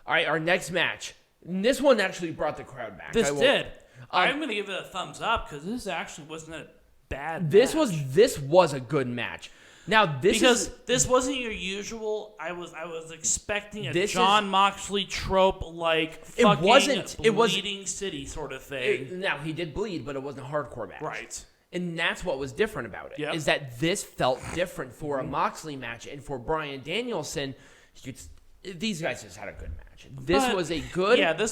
All right, our next match. This one actually brought the crowd back. This did. I'm going to give it a thumbs up because this actually wasn't a bad This match. was a good match. Now this wasn't your usual. I was expecting a Jon Moxley trope like Bleeding City sort of thing. Now he did bleed, but it wasn't a hardcore match. Right. And that's what was different about it. Is that this felt different for a Moxley match, and for Bryan Danielson, these guys just had a good match. This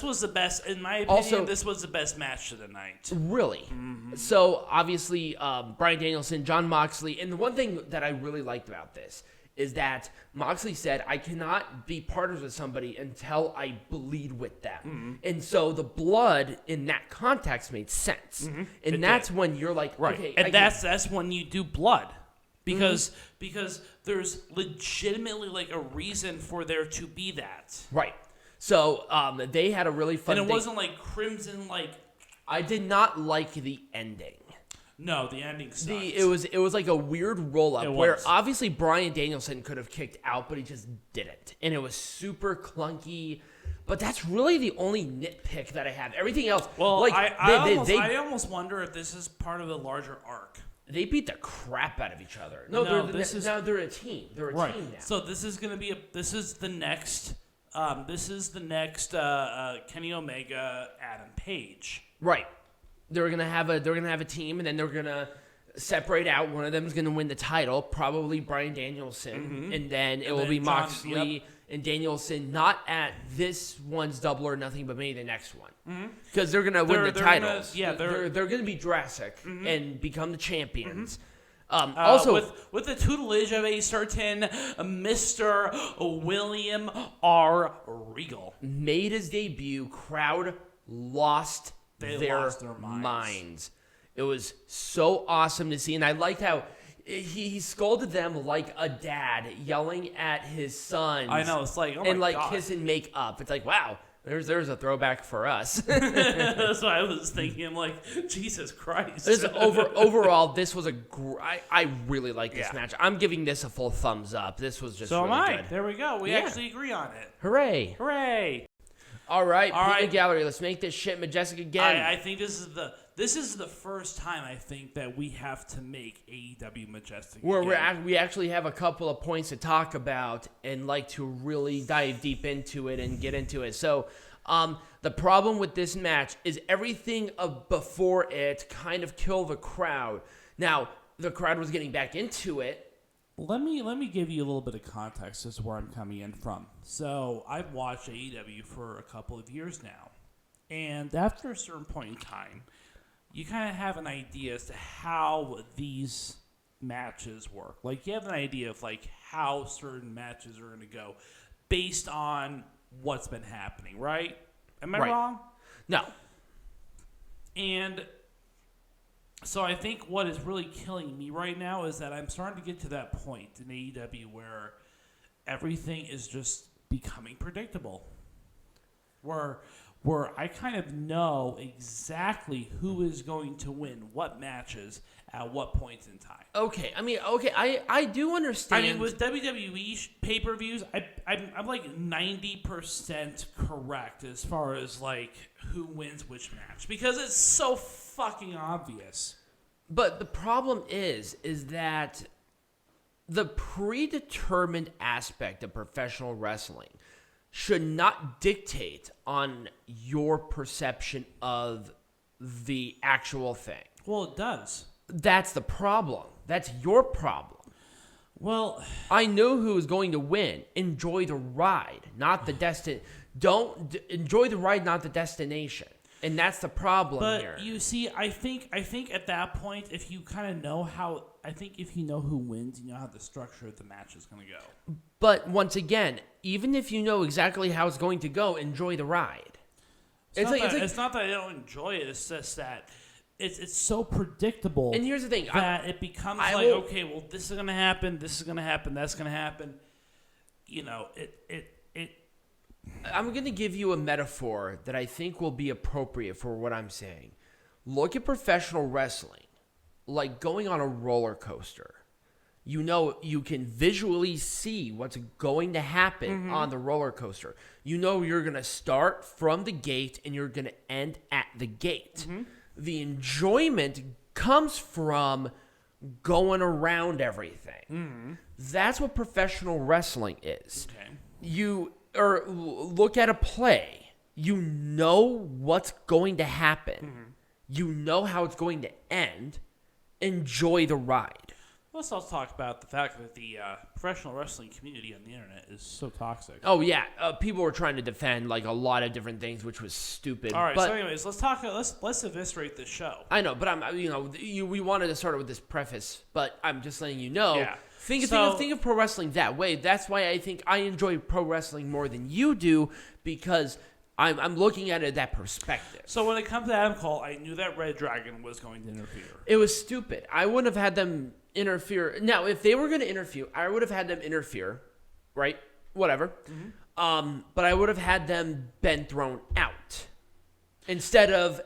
was the best, in my opinion. This was the best match of the night. Really? Mm-hmm. So obviously, Bryan Danielson, Jon Moxley, and the one thing that I really liked about this is that Moxley said, "I cannot be partners with somebody until I bleed with them." Mm-hmm. And so the blood in that context made sense, and that's when you're like, right, okay, and that's when you do blood. Because there's legitimately like a reason for there to be that. Right. So they had a really fun And it wasn't like Crimson like... I did not like the ending. No, the ending sucked. It was like a weird roll-up where obviously Bryan Danielson could have kicked out, but he just didn't. And it was super clunky. But that's really the only nitpick that I have. Everything else... Well, like, I almost wonder if this is part of a larger arc. They beat the crap out of each other. No, they're a team. They're a team now. So this is going to be this is the next Kenny Omega, Adam Page. Right. They're gonna have a team, and then they're gonna separate out. One of them is gonna win the title, probably Bryan Danielson, and then it will be Moxley and Danielson. Not at this one's Double or Nothing, but maybe the next one, because they're gonna win the titles. They're gonna be Jurassic and become the champions. Also, with the tutelage of a certain Mr. William R. Regal, made his debut. Crowd lost their minds. It was so awesome to see, and I liked how he scolded them like a dad, yelling at his sons. I know, it's like, oh my and like God. Kiss and make up. It's like, wow. There's a throwback for us. That's what I was thinking. I'm like, Jesus Christ. Overall, this was I really like this match. I'm giving this a full thumbs up. This was just really good. There we go. We actually agree on it. Hooray. Hooray. All right, Gallery. Let's make this shit majestic again. I think this is the first time I think that we have to make AEW majestic again. We actually have a couple of points to talk about and like to really dive deep into it and get into it. So the problem with this match is everything before it kind of killed the crowd. Now, the crowd was getting back into it. Let me give you a little bit of context as to where I'm coming in from. So I've watched AEW for a couple of years now. And after a certain point in time, you kind of have an idea as to how these matches work. Like, you have an idea of, like, how certain matches are going to go based on what's been happening, right? Am I wrong? No. And so I think what is really killing me right now is that I'm starting to get to that point in AEW where everything is just becoming predictable. Where I kind of know exactly who is going to win what matches at what points in time. Okay, I do understand. I mean, with WWE pay-per-views, I'm like 90% correct as far as like who wins which match because it's so fucking obvious. But the problem is that the predetermined aspect of professional wrestling should not dictate on your perception of the actual thing. Well, it does. That's the problem. That's your problem. Well, I know who is going to win. Enjoy the ride, not the enjoy the ride, not the destination. And that's the problem here. But you see, I think at that point, if you kind of know if you know who wins, you know how the structure of the match is going to go. But once again, even if you know exactly how it's going to go, enjoy the ride. It's not that I don't enjoy it. It's just that it's so predictable. And here's the thing. That it becomes okay, well, this is going to happen, this is going to happen, that's going to happen. You know, I'm going to give you a metaphor that I think will be appropriate for what I'm saying. Look at professional wrestling like going on a roller coaster. You can visually see what's going to happen on the roller coaster. You're going to start from the gate and you're going to end at the gate. The enjoyment comes from going around everything. That's what professional wrestling is. Okay. Look at a play. You know what's going to happen. You know how it's going to end. Enjoy the ride. Let's also talk about the fact that the professional wrestling community on the internet is so toxic. Oh yeah, people were trying to defend like a lot of different things, which was stupid. All right, so anyways, let's eviscerate the show. I know, but we wanted to start with this preface, but I'm just letting you know. Yeah. Think of pro wrestling that way. That's why I think I enjoy pro wrestling more than you do, because I'm looking at it that perspective. So when it comes to Adam Cole, I knew that reDRagon was going to interfere. It was stupid. I wouldn't have had them interfere. Now, if they were going to interfere, I would have had them interfere, right? Whatever. But I would have had them been thrown out instead of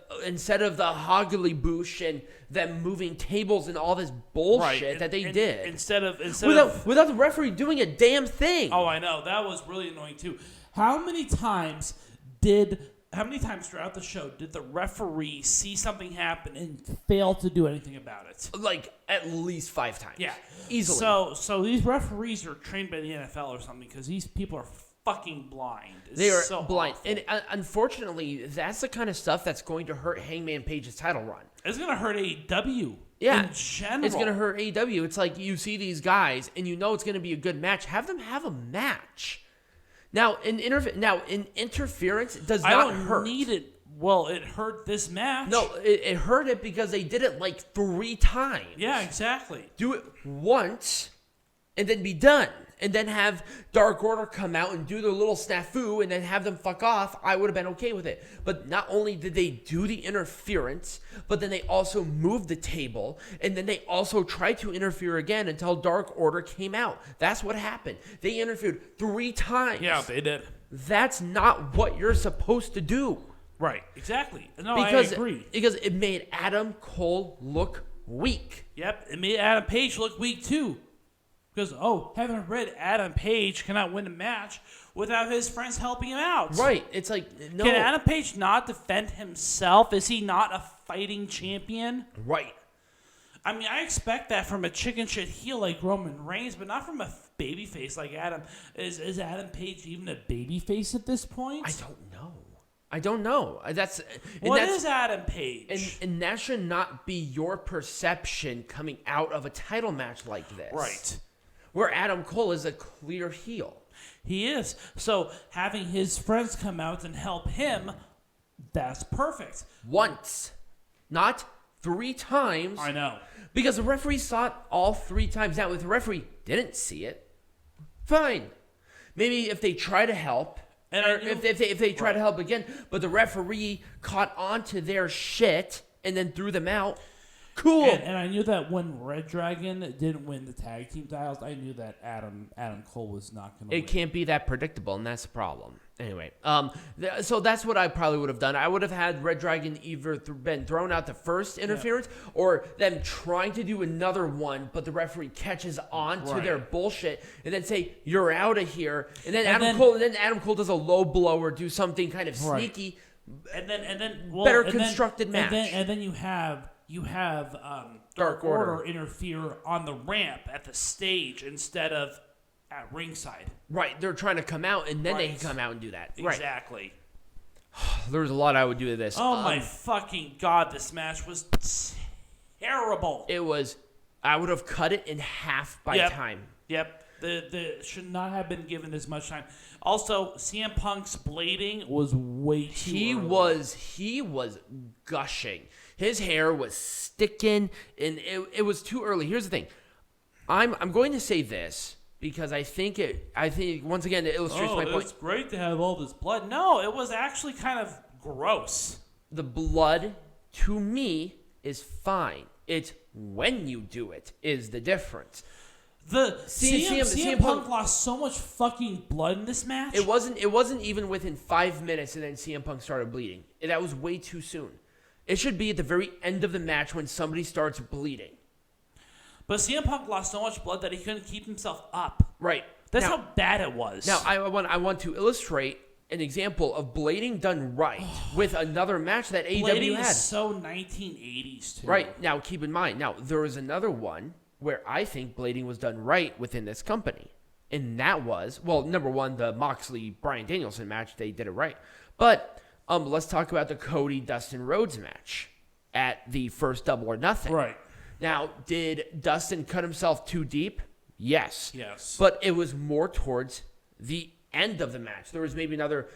the hoggly boosh and them moving tables and all this bullshit that they did. Without the referee doing a damn thing. Oh, I know. That was really annoying too. How many times throughout the show did the referee see something happen and fail to do anything about it? Like at least 5 times. Yeah, easily. So these referees are trained by the NFL or something, because these people are fucking blind. They are so blind, awful. And unfortunately, that's the kind of stuff that's going to hurt Hangman Page's title run. It's going to hurt AEW. Yeah, in general. It's going to hurt AEW. It's like you see these guys and you know it's going to be a good match. Have them have a match. Now, interference does not hurt. Need it. Well, it hurt this match. No, it hurt it because they did it like 3 times. Yeah, exactly. Do it once and then be done. And then have Dark Order come out and do their little snafu and then have them fuck off. I would have been okay with it. But not only did they do the interference, but then they also moved the table. And then they also tried to interfere again until Dark Order came out. That's what happened. They interfered 3 times. Yeah, they did. That's not what you're supposed to do. Right, exactly. No, I agree. Because it made Adam Cole look weak. Yep, it made Adam Page look weak too. Because, heaven forbid, Adam Page cannot win a match without his friends helping him out. Right. It's like, no. Can Adam Page not defend himself? Is he not a fighting champion? Right. I mean, I expect that from a chicken shit heel like Roman Reigns, but not from a babyface like Adam. Is Adam Page even a babyface at this point? I don't know. What is Adam Page? And that should not be your perception coming out of a title match like this. Right. Where Adam Cole is a clear heel. He is. So having his friends come out and help him, that's perfect. Once. Not 3 times. I know. Because the referee saw it all 3 times. Now, if the referee didn't see it, fine. Maybe if they try to help, if they try to help again, but the referee caught on to their shit and then threw them out, cool. And I knew that when reDRagon didn't win the tag team titles, I knew that Adam Cole was not going to win. It can't be that predictable, and that's the problem. Anyway, so that's what I probably would have done. I would have had reDRagon either been thrown out the first interference, or them trying to do another one, but the referee catches on to their bullshit, and then say, "You're out of here." And then Adam Cole does a low blow or do something kind of sneaky, and then better constructed match. And then you have Dark Order interfere on the ramp at the stage instead of at ringside. Right, they're trying to come out, and then they can come out and do that. Exactly. Right. There was a lot I would do to this. Oh my fucking god, this match was terrible. It was. I would have cut it in half by time. Yep. The should not have been given as much time. Also, CM Punk's blading was way too early. He was gushing. His hair was sticking, and it was too early. Here's the thing. I'm going to say this because I think once again it illustrates my point. It's great to have all this blood. No, it was actually kind of gross. The blood to me is fine. It's when you do it is the difference. CM Punk lost so much fucking blood in this match. It wasn't even within 5 minutes, and then CM Punk started bleeding. That was way too soon. It should be at the very end of the match when somebody starts bleeding. But CM Punk lost so much blood that he couldn't keep himself up. Right. That's how bad it was. Now, I want to illustrate an example of blading done right with another match that AEW blading had. Is so 1980s, too. Right. Now, keep in mind, there was another one where I think blading was done right within this company. And that was, number one, the Moxley-Bryan Danielson match. They did it right. But let's talk about the Cody-Dustin Rhodes match at the first Double or Nothing. Right. Now, did Dustin cut himself too deep? Yes. Yes. But it was more towards the end of the match. There was maybe another,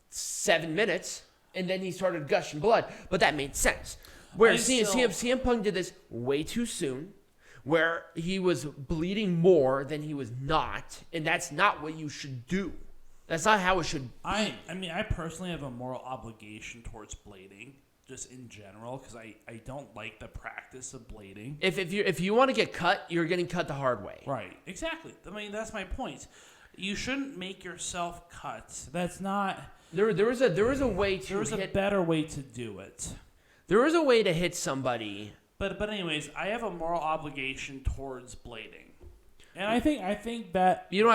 7 minutes, and then he started gushing blood. But that made sense. Where CM Punk did this way too soon, where he was bleeding more than he was not, and that's not what you should do. That's not how it should be. I mean, I personally have a moral obligation towards blading, just in general, because I don't like the practice of blading. If you want to get cut, you're getting cut the hard way. Right, exactly. I mean, that's my point. You shouldn't make yourself cut. That's not... There is a way to There is a better way to do it. There is a way to hit somebody... But anyways, I have a moral obligation towards blading, and I think that you don't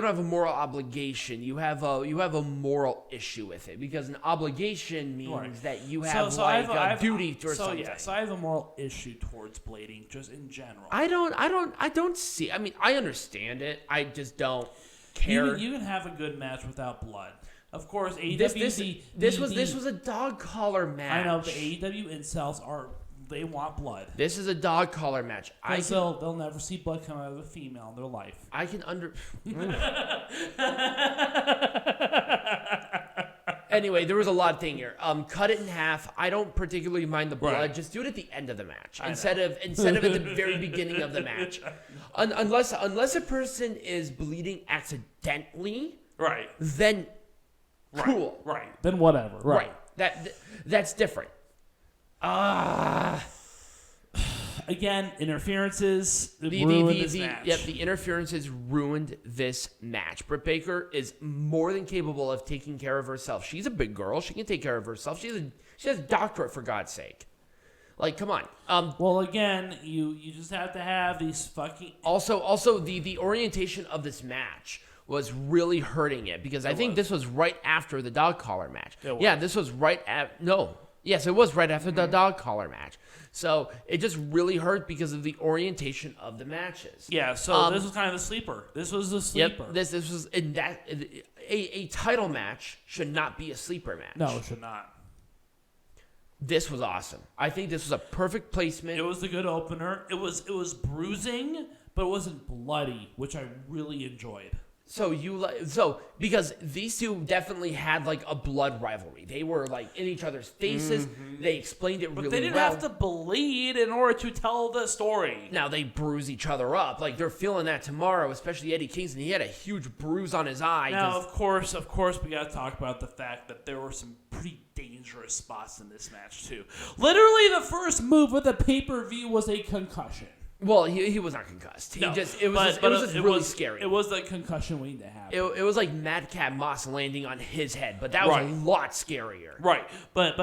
have a moral obligation. You have a moral issue with it, because an obligation means that you have a duty or something. So I have a moral issue towards blading, just in general. I don't see. I mean, I understand it. I just don't care. You can have a good match without blood. Of course, AEW. This was a dog collar match. I know the AEW incels are. They want blood. This is a dog collar match. They'll never see blood come out of a female in their life. I can Anyway, there was a lot of thing here. Cut it in half. I don't particularly mind the blood. Right. Just do it at the end of the match instead of at the very beginning of the match. Unless a person is bleeding accidentally, right? Then cool, right? Then whatever, right? That's different. Again, interferences ruined this match. Yep, the interferences ruined this match. Britt Baker is more than capable of taking care of herself. She's a big girl. She can take care of herself. She has a doctorate, for God's sake. Like, come on. Well, again, you just have to have these fucking... Also, the orientation of this match was really hurting it, because I think this was right after the dog collar match. Yeah, this was right at... No. Yes, it was right after the dog collar match. So it just really hurt because of the orientation of the matches. Yeah, so this was kind of the sleeper. This was the sleeper. Yep, this was in that a title match should not be a sleeper match. No, it should not. This was awesome. I think this was a perfect placement. It was a good opener. It was bruising, but it wasn't bloody, which I really enjoyed. So because these two definitely had like a blood rivalry. They were like in each other's faces. Mm-hmm. They explained it really well. But they didn't have to bleed in order to tell the story. Now they bruise each other up. Like they're feeling that tomorrow, especially Eddie Kingston. He had a huge bruise on his eye. Now, of course, we got to talk about the fact that there were some pretty dangerous spots in this match too. Literally, the first move of the pay-per-view was a concussion. Well, he was not concussed. It was really scary. It was the concussion waiting to happen. It was like Madcap Moss landing on his head, but that was a lot scarier. Right, but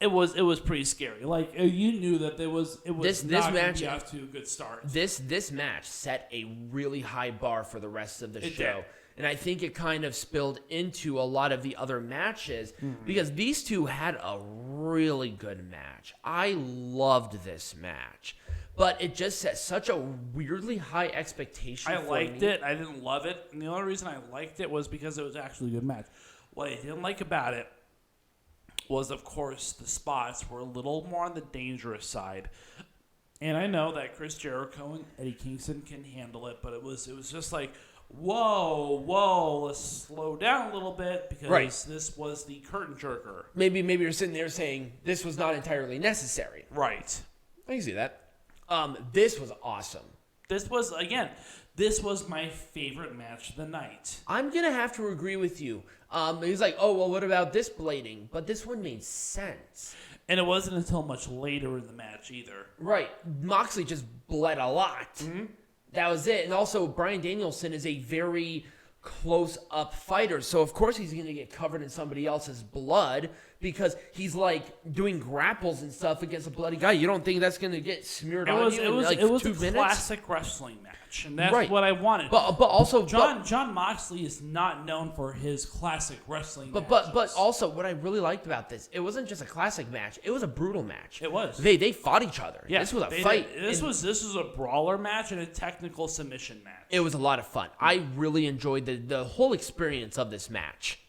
it was pretty scary. Like you knew that this not going to be off to a good start. This match set a really high bar for the rest of the show. Did. And I think it kind of spilled into a lot of the other matches because these two had a really good match. I loved this match. But it just set such a weirdly high expectation for me. I liked it. I didn't love it. And the only reason I liked it was because it was actually a good match. What I didn't like about it was, of course, the spots were a little more on the dangerous side. And I know that Chris Jericho and Eddie Kingston can handle it, but it was just like, whoa, let's slow down a little bit because this was the curtain jerker. Maybe you're sitting there saying this was not entirely necessary. Right. I can see that. This was awesome. This was my favorite match of the night. I'm going to have to agree with you. He's like, oh, well, what about this blading? But this one made sense. And it wasn't until much later in the match either. Right. Moxley just bled a lot. Mm-hmm. That was it. And also, Bryan Danielson is a very close-up fighter. So, of course, he's going to get covered in somebody else's blood because he's, like, doing grapples and stuff against a bloody guy. You don't think that's going to get smeared on you in, like, 2 minutes? It was a classic wrestling match, and that's what I wanted. But also... Jon Moxley is not known for his classic wrestling matches. But also, what I really liked about this, it wasn't just a classic match. It was a brutal match. It was. They fought each other. Yeah, this was a fight. This was a brawler match and a technical submission match. It was a lot of fun. I really enjoyed the whole experience of this match.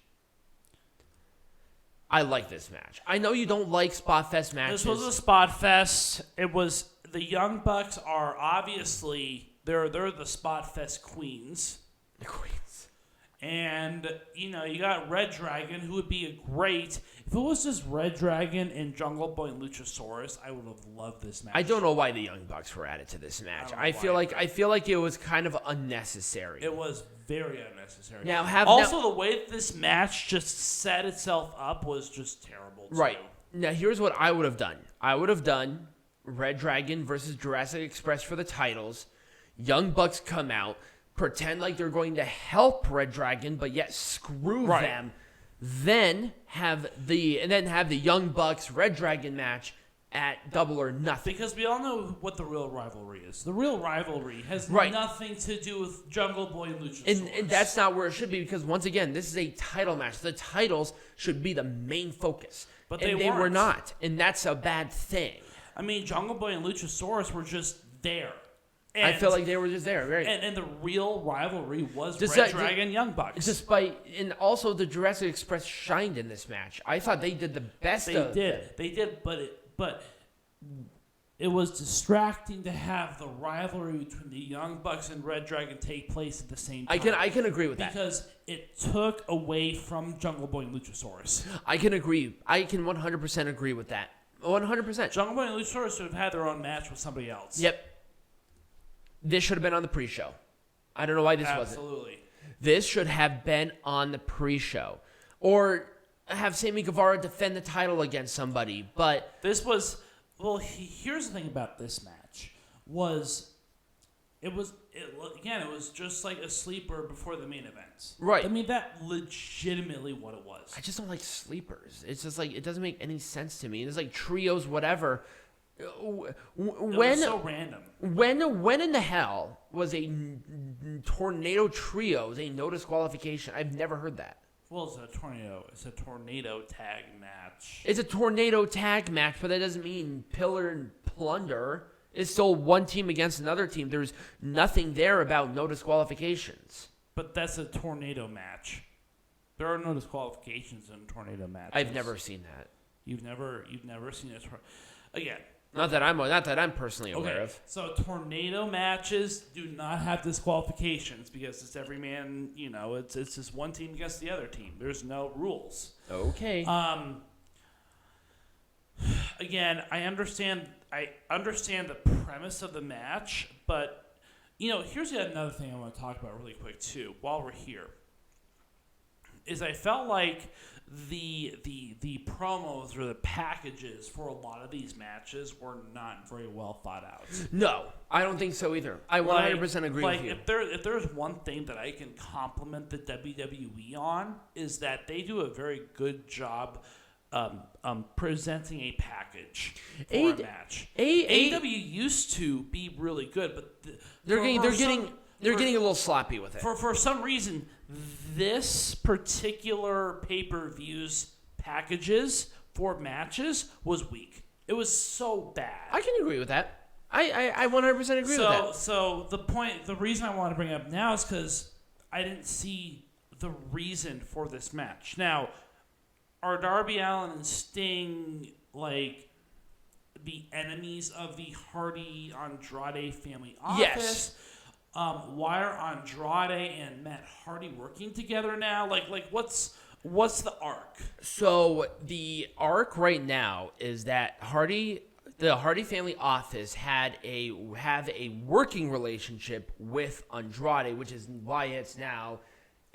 I like this match. I know you don't like Spot Fest matches. This was a Spot Fest. It was the Young Bucks are obviously they're the Spot Fest queens. The queens. And you got reDRagon, who would be a great. If it was just reDRagon and Jungle Boy and Luchasaurus, I would have loved this match. I don't know why the Young Bucks were added to this match. I feel like it was kind of unnecessary. It was very unnecessary. The way that this match just set itself up was just terrible. Too. Right. Now, here's what I would have done. I would have done reDRagon versus Jurassic Express for the titles. Young Bucks come out, pretend like they're going to help reDRagon, but yet screw them. Then have the Young Bucks reDRagon match at Double or Nothing. Because we all know what the real rivalry is. The real rivalry has nothing to do with Jungle Boy and Luchasaurus. And that's not where it should be because, once again, this is a title match. The titles should be the main focus. But they were not. And that's a bad thing. I mean, Jungle Boy and Luchasaurus were just there. And I feel like they were just there, right? And the real rivalry was reDRagon Young Bucks. And also the Jurassic Express shined in this match. I thought they did the best. They did, but it was distracting to have the rivalry between the Young Bucks and reDRagon take place at the same time. I can agree with that because it took away from Jungle Boy and Luchasaurus. I can agree. I can 100% agree with that. 100%. Jungle Boy and Luchasaurus should have had their own match with somebody else. Yep. This should have been on the pre-show. I don't know why this wasn't. Absolutely. This should have been on the pre-show. Or have Sammy Guevara defend the title against somebody. But this was... Well, here's the thing about this match. It was just like a sleeper before the main event. Right. I mean, that legitimately what it was. I just don't like sleepers. It's just like, it doesn't make any sense to me. It's like trios, whatever... It was so random. When in the hell was a tornado trios a no disqualification? I've never heard that. Well, it's a tornado tag match. It's a tornado tag match, but that doesn't mean pillar and plunder. It's still one team against another team. There's nothing there about no disqualifications. But that's a tornado match. There are no disqualifications in tornado matches. I've never seen that. You've never seen it again. Not that I'm personally aware of. So tornado matches do not have disqualifications because it's every man. It's just one team against the other team. There's no rules. Okay. Again, I understand the premise of the match, but here's another thing I want to talk about really quick too. While we're here, is I felt like the promos or the packages for a lot of these matches were not very well thought out. No, I don't think so either. I 100% agree with you. If there's one thing that I can compliment the WWE on is that they do a very good job presenting a package for a match. AEW used to be really good, but they're getting a little sloppy with it. For some reason, this particular pay-per-views packages for matches was weak. It was so bad. I can agree with that. I 100% agree with that. So the reason I want to bring it up now is because I didn't see the reason for this match. Now, are Darby Allin and Sting like the enemies of the Hardy Andrade family office? Yes. Why are Andrade and Matt Hardy working together now? Like what's the arc? So the arc right now is that the Hardy family office have a working relationship with Andrade, which is why it's now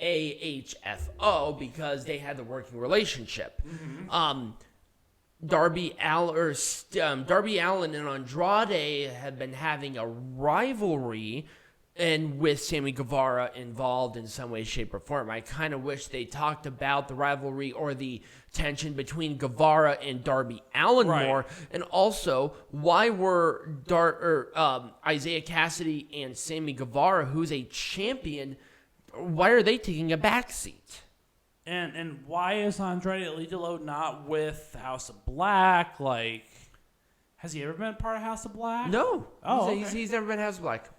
AHFO, because they had the working relationship. Mm-hmm. Darby Allin and Andrade have been having a rivalry And with Sammy Guevara involved in some way, shape, or form, I kind of wish they talked about the rivalry or the tension between Guevara and Darby Allin more. And also, why were Isaiah Cassidy and Sammy Guevara, who's a champion, why are they taking a backseat? And why is Andrade El Idolo not with House of Black? Like, has he ever been part of House of Black? No. Oh, he's never been House of Black.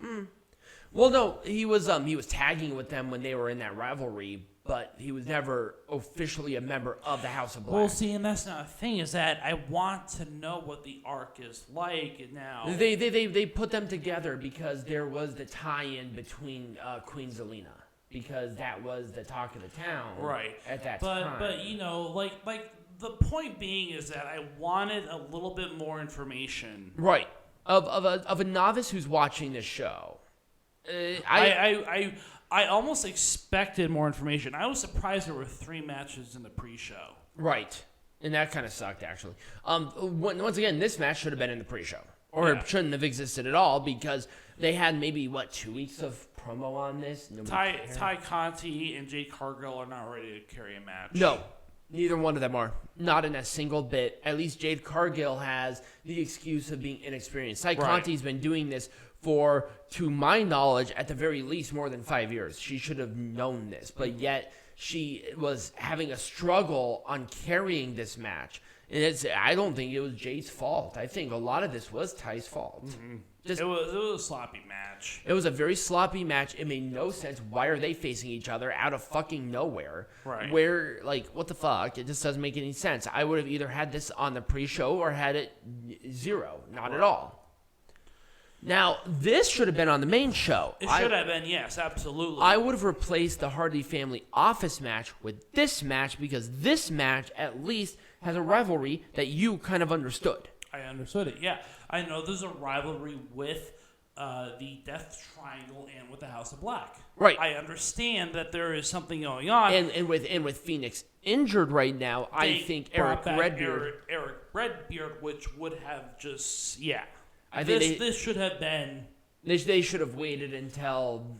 Well, no, he was tagging with them when they were in that rivalry, but he was never officially a member of the House of Black. Well, see, and that's not a thing, is that I want to know what the arc is like now. They put them together because there was the tie-in between Queen Zelina, because that was the talk of the town at that time. But you know, like the point being is that I wanted a little bit more information. Right. Of a novice who's watching this show. I almost expected more information. I was surprised there were 3 matches in the pre-show. Right. And that kind of sucked, actually. Once again, this match should have been in the pre-show. Or it shouldn't have existed at all, because they had maybe, 2 weeks of promo on this? Ty Conti and Jade Cargill are not ready to carry a match. No. Neither one of them are. Not in a single bit. At least Jade Cargill has the excuse of being inexperienced. Ty Conti's been doing this for, to my knowledge, at the very least, more than 5 years. She should have known this, but yet she was having a struggle on carrying this match. And I don't think it was Jade's fault. I think a lot of this was Ty's fault. Mm-hmm. It was a sloppy match. It was a very sloppy match. It made no sense. Why are they facing each other out of fucking nowhere? Right. Where, what the fuck? It just doesn't make any sense. I would have either had this on the pre-show or had it 0. Not at all. Now, this should have been on the main show. It should have been, yes, absolutely. I would have replaced the Hardy Family Office match with this match, because this match, at least, has a rivalry that you kind of understood. I understood it, yeah. I know there's a rivalry with the Death Triangle and with the House of Black. Right. I understand that there is something going on. And with Phoenix injured right now, I think Erick Redbeard... Erick Redbeard, which would have just... Yeah. I think this should have been... They should have waited until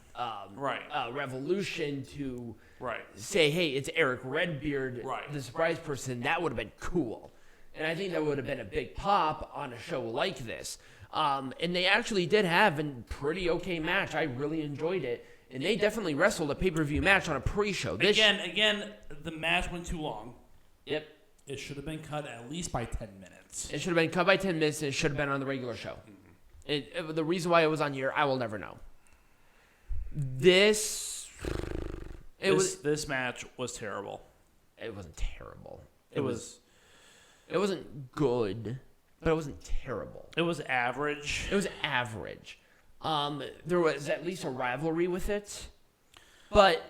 Revolution to say, hey, it's Erick Redbeard, the surprise person. That would have been cool. And I think that would have been a big pop on a show like this. And they actually did have a pretty okay match. I really enjoyed it. And they definitely wrestled a pay-per-view match on a pre-show. Again, the match went too long. Yep. It should have been cut at least by 10 minutes. It should have been cut by 10 minutes, and it should have been on the regular show. The reason why it was on here, I will never know. This match was terrible. It wasn't terrible. It wasn't good, but it wasn't terrible. It was average. It was average. There was at least a rivalry with it, but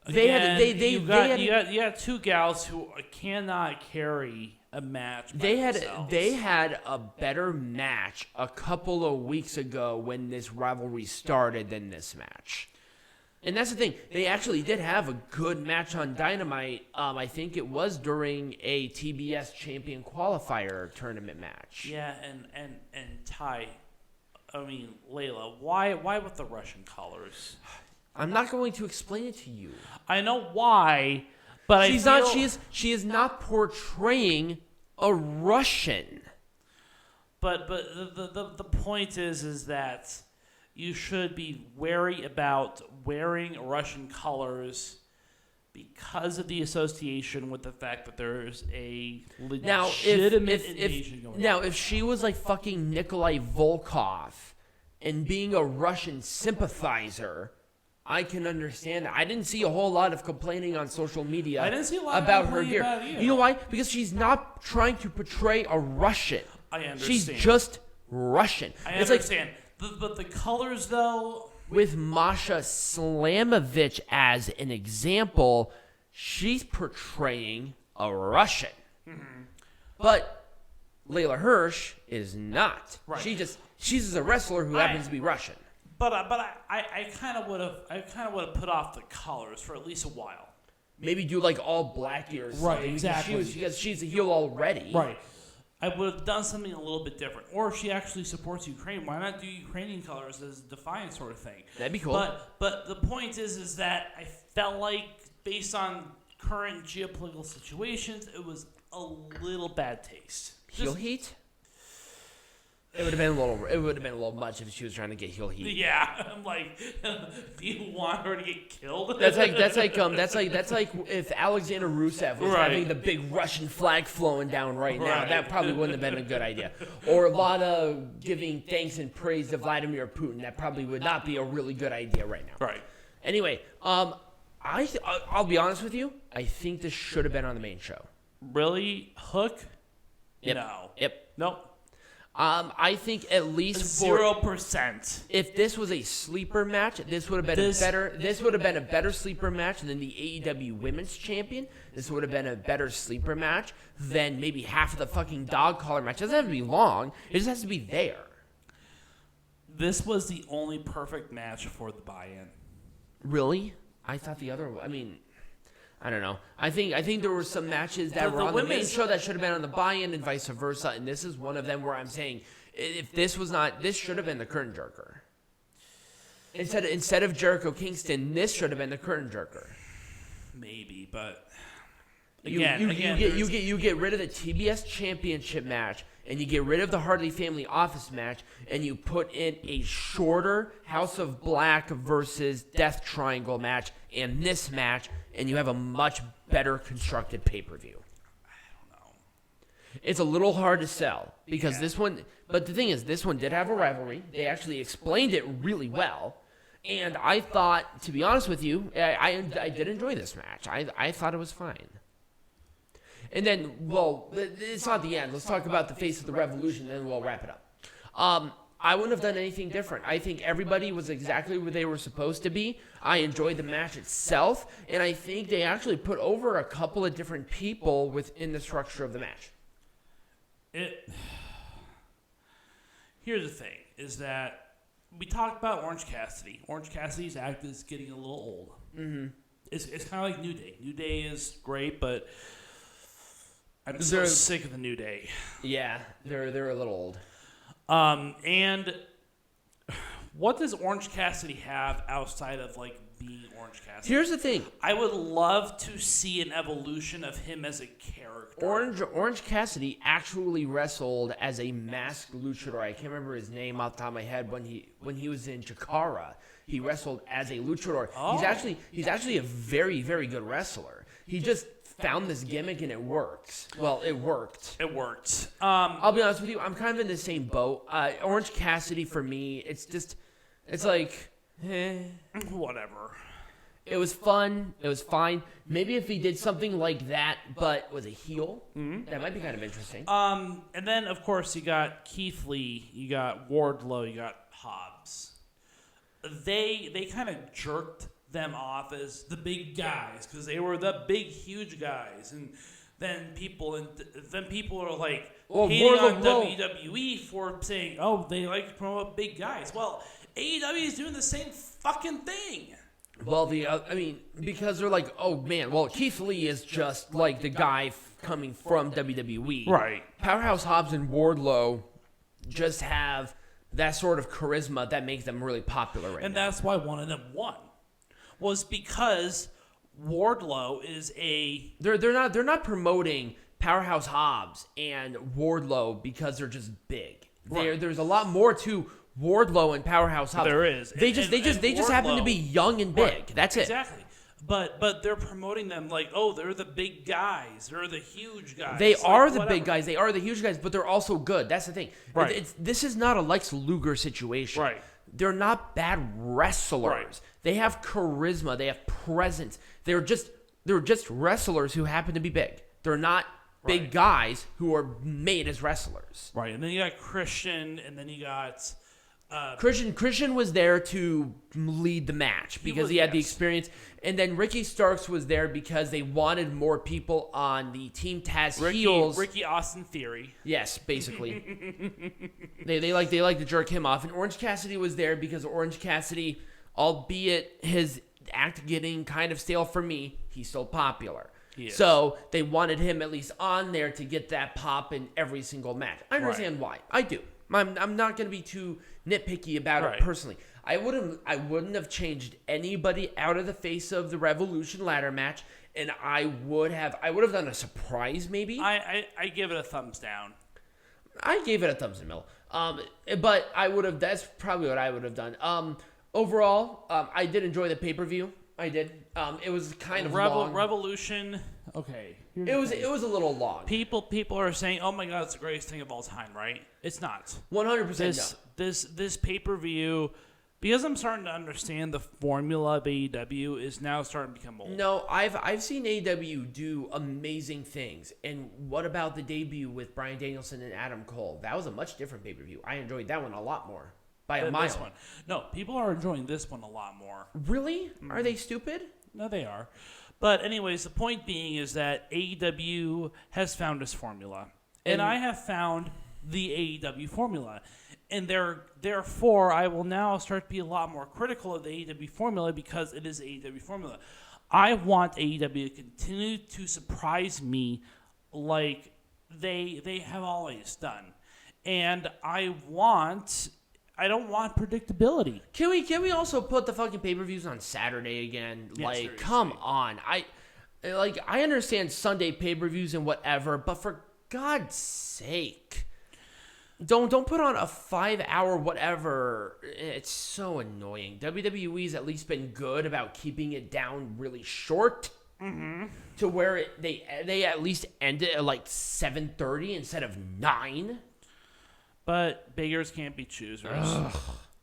you got 2 gals who cannot carry a match. They had a better match a couple of weeks ago when this rivalry started than this match. And that's the thing. They actually did have a good match on Dynamite. I think it was during a TBS Champion Qualifier tournament match. Yeah, and Leyla, why with the Russian colors? I'm not going to explain it to you. I know why, but she is not portraying a Russian. But the point is that you should be wary about wearing Russian colors because of the association with the fact that there's a legitimate invasion going on. Now, if she was like fucking Nikolai Volkov and being a Russian sympathizer, I can understand that. I didn't see a whole lot of complaining on social media about her gear. You know why? Because she's not trying to portray a Russian. I understand. She's just Russian. I understand. But the colors, though... With Masha Slamovich as an example, she's portraying a Russian. Mm-hmm. But Leyla Hirsch is not. Right. She's just a wrestler who happens to be Russian. But I kind of would have put off the colors for at least a while. Maybe do like all black ears. Right, exactly. Because she's a heel already. Right. I would have done something a little bit different. Or if she actually supports Ukraine, why not do Ukrainian colors as a defiant sort of thing? That'd be cool. But the point is that I felt like, based on current geopolitical situations, it was a little bad taste. Heel heat? It would have been a little much if she was trying to get heel heat. Yeah, I'm like, do you want her to get killed? That's like if Alexander Rusev was having the big Russian flag flowing down right now. That probably wouldn't have been a good idea. Or Lana giving thanks and praise to Vladimir Putin. That probably would not be a really good idea right now. Right. Anyway, I'll be honest with you. I think this should have been on the main show. Really? Hook? Yep. No. Yep. Nope. I think at least 0%. If this was a sleeper match, this would have been a better sleeper match than the AEW Women's Champion. This would have been a better sleeper match than maybe half of the fucking dog collar match. It doesn't have to be long. It just has to be there. This was the only perfect match for the buy-in. Really? I thought the other. I mean, I don't know. I think there were some matches that were on the main show that should have been on the buy-in and vice versa, and this is one of them where I'm saying if this was not, this should have been the curtain jerker. Instead of Jericho Kingston, this should have been the curtain jerker. Maybe, but you get rid of the TBS Championship match, and you get rid of the Hardy Family Office match, and you put in a shorter House of Black versus Death Triangle match, and this match, and you have a much better constructed pay-per-view. I don't know. It's a little hard to sell because this one, but the thing is, this one did have a rivalry. They actually explained it really well, and I thought, to be honest with you, I did enjoy this match. I thought it was fine. And then, well, it's not the end. Let's talk about the face of the revolution, and then we'll wrap it up. I wouldn't have done anything different. I think everybody was exactly where they were supposed to be. I enjoyed the match itself, and I think they actually put over a couple of different people within the structure of the match. Here's the thing, is that we talked about Orange Cassidy. Orange Cassidy's act is getting a little old. Mm-hmm. It's kind of like New Day. New Day is great, but I'm so sick of the New Day. Yeah, they're a little old. And what does Orange Cassidy have outside of like being Orange Cassidy? Here's the thing. I would love to see an evolution of him as a character. Orange Cassidy actually wrestled as a masked luchador. I can't remember his name off the top of my head. When he was in Chikara, he wrestled as a luchador. Oh. He's actually a very, very good wrestler. He just found this gimmick and it works. Well, it worked. It worked. I'll be honest with you. I'm kind of in the same boat. Orange Cassidy for me, it's like, whatever. It was fun. It was fine. Maybe if he did something like that, but was a heel, that might be kind of interesting. And then of course you got Keith Lee, you got Wardlow, you got Hobbs. They kind of jerked them off as the big guys because they were the big, huge guys, and then people are like hating on WWE for saying, "Oh, they like to promote big guys." Well, AEW is doing the same fucking thing. Well, because they're like, "Oh man, well Keith Lee is just like the guy coming from WWE." Right. Powerhouse Hobbs and Wardlow just have that sort of charisma that makes them really popular right now. And that's why one of them won. Was because Wardlow is a... They're not promoting Powerhouse Hobbs and Wardlow because they're just big. Right. There's a lot more to Wardlow and Powerhouse Hobbs. There is. They just happen to be young and big. Right. That's it. Exactly. But they're promoting them like, oh, they're the big guys. They're the huge guys. They are the big guys. They are the huge guys, but they're also good. That's the thing. Right. This is not a Lex Luger situation. Right. They're not bad wrestlers. Right. They have charisma. They have presence. They're just wrestlers who happen to be big. They're not big guys who are made as wrestlers. Right. And then you got Christian, and then you got... Christian was there to lead the match because he had the experience. And then Ricky Starks was there because they wanted more people on the Team Taz heels. Ricky Austin Theory. Yes, basically. they like to jerk him off. And Orange Cassidy was there because Orange Cassidy, albeit his act getting kind of stale for me, he's still popular. So they wanted him at least on there to get that pop in every single match. I understand why. I do. I'm not going to be too nitpicky about it personally. I wouldn't have changed anybody out of the face of the Revolution ladder match, and I would have done a surprise maybe. I give it a thumbs down. I gave it a thumbs in the middle. But that's probably what I would have done. Overall, I did enjoy the pay-per-view. I did. It was kind of long. Revolution. Okay. It was a little long. People are saying, "Oh my God, it's the greatest thing of all time," right? It's not. 100%. This pay-per-view, because I'm starting to understand the formula of AEW is now starting to become old. No, I've seen AEW do amazing things. And what about the debut with Bryan Danielson and Adam Cole? That was a much different pay-per-view. I enjoyed that one a lot more. By a mile. This one. No, people are enjoying this one a lot more. Really? Are they stupid? No, they are. But anyways, the point being is that AEW has found its formula. And I have found the AEW formula. And therefore, I will now start to be a lot more critical of the AEW formula because it is the AEW formula. I want AEW to continue to surprise me like they have always done. And I don't want predictability. Can we also put the fucking pay-per-views on Saturday again? Yeah, like, seriously. come on. I understand Sunday pay-per-views and whatever, but for God's sake, don't put on a 5-hour whatever. It's so annoying. WWE's at least been good about keeping it down really short. To where they at least end it at like 7:30 instead of 9. But beggars can't be choosers. Ugh.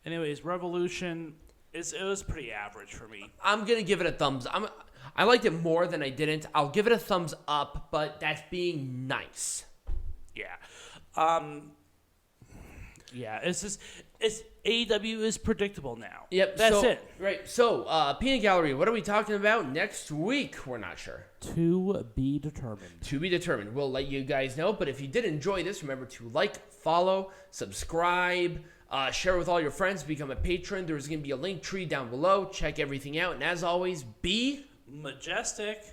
Anyways, Revolution, it was pretty average for me. I'm going to give it a thumbs. I liked it more than I didn't. I'll give it a thumbs up, but that's being nice. Yeah. It's AEW is predictable now. Yep. That's it. Right. So, Peanut Gallery, what are we talking about next week? We're not sure. To be determined. To be determined. We'll let you guys know. But if you did enjoy this, remember to like, follow, subscribe, share with all your friends, become a patron. There's going to be a link tree down below. Check everything out. And as always, be majestic.